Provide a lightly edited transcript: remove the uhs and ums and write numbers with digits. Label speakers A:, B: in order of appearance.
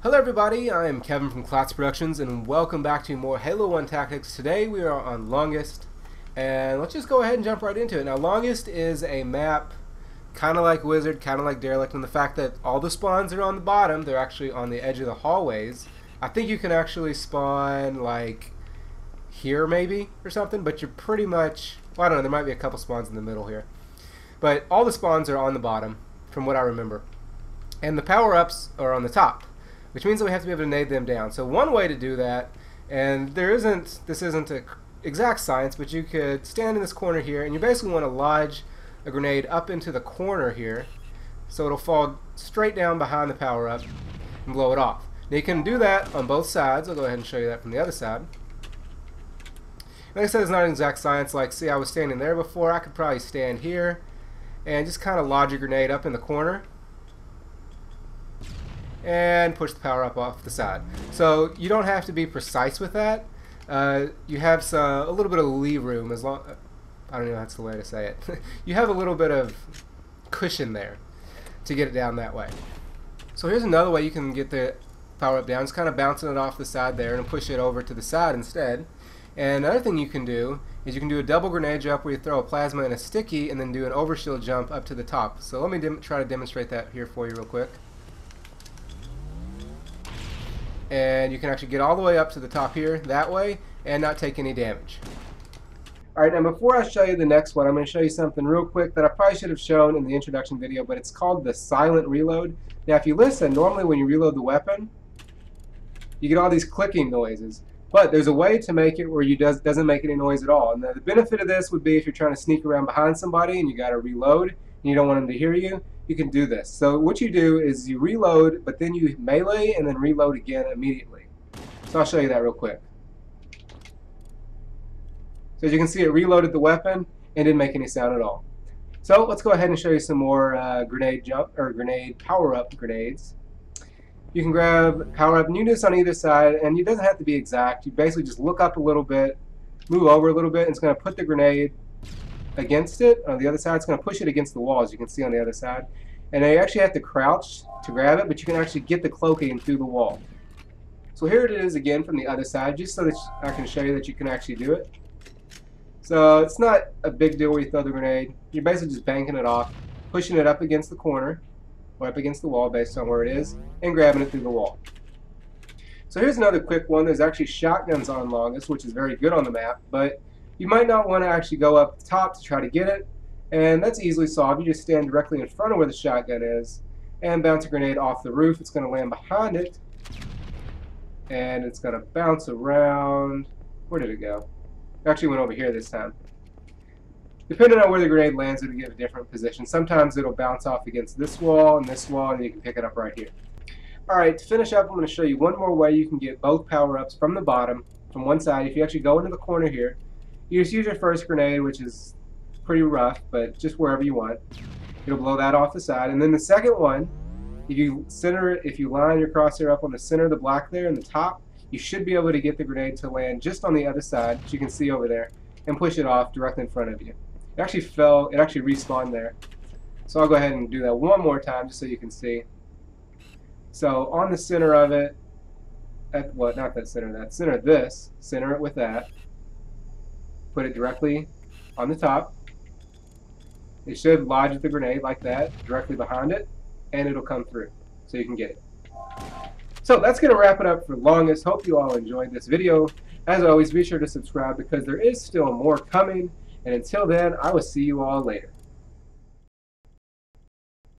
A: Hello everybody, I am Kevin from Klotz Productions and welcome back to more Halo 1 Tactics. Today we are on Longest, and let's just go ahead and jump right into it. Now Longest is a map kind of like Wizard, kind of like Derelict, in the fact that all the spawns are on the bottom. They're actually on the edge of the hallways. I think you can actually spawn like here maybe or something, but you're pretty much, well, I don't know, there might be a couple spawns in the middle here. But all the spawns are on the bottom from what I remember. And the power-ups are on the top, which means that we have to be able to nade them down. So one way to do that, and this isn't an exact science, but you could stand in this corner here, and you basically want to lodge a grenade up into the corner here, so it'll fall straight down behind the power-up and blow it off. Now you can do that on both sides. I'll go ahead and show you that from the other side. Like I said, it's not an exact science. Like, see, I was standing there before. I could probably stand here and just kind of lodge a grenade up in the corner and push the power up off the side. So you don't have to be precise with that. You have a little bit of lee room, as long, I don't know if that's the way to say it. You have a little bit of cushion there to get it down that way. So here's another way you can get the power up down. Just kind of bouncing it off the side there and push it over to the side instead. And another thing you can do is you can do a double grenade jump where you throw a plasma and a sticky and then do an overshield jump up to the top. So let me try to demonstrate that here for you real quick. And you can actually get all the way up to the top here that way and not take any damage. Alright, now before I show you the next one, I'm going to show you something real quick that I probably should have shown in the introduction video, but it's called the silent reload. Now if you listen, normally when you reload the weapon, you get all these clicking noises. But there's a way to make it where you doesn't make any noise at all. And the benefit of this would be if you're trying to sneak around behind somebody and you got to reload and you don't want them to hear you, you can do this. So what you do is you reload, but then you melee and then reload again immediately. So I'll show you that real quick. So as you can see, it reloaded the weapon and didn't make any sound at all. So let's go ahead and show you some more grenade power-up grenades. You can grab power-up, and you do this on either side, and it doesn't have to be exact. You basically just look up a little bit, move over a little bit, and it's going to put the grenade against it. On the other side, it's going to push it against the wall, as you can see on the other side. And you actually have to crouch to grab it, but you can actually get the cloaking through the wall. So here it is again from the other side, just so that I can show you that you can actually do it. So it's not a big deal where you throw the grenade. You're basically just banking it off, pushing it up against the corner, or up against the wall based on where it is, and grabbing it through the wall. So here's another quick one. There's actually shotguns on Longest, which is very good on the map, but you might not want to actually go up the top to try to get it, and that's easily solved. You just stand directly in front of where the shotgun is and bounce a grenade off the roof. It's going to land behind it, and it's going to bounce around. Where did it go? It actually went over here this time. Depending on where the grenade lands, it'll give a different position. Sometimes it'll bounce off against this wall, and you can pick it up right here. Alright, to finish up, I'm going to show you one more way you can get both power-ups from the bottom, from one side. If you actually go into the corner here, you just use your first grenade, which is pretty rough, but just wherever you want. It'll blow that off the side. And then the second one, if you line your crosshair up on the center of the block there in the top, you should be able to get the grenade to land just on the other side, which you can see over there, and push it off directly in front of you. It actually respawned there. So I'll go ahead and do that one more time just so you can see. So on the center of it, center it with that. Put it directly on the top. It should lodge the grenade like that, directly behind it, and it'll come through, so you can get it. So that's going to wrap it up for Longest. Hope you all enjoyed this video. As always, be sure to subscribe because there is still more coming. And until then, I will see you all later.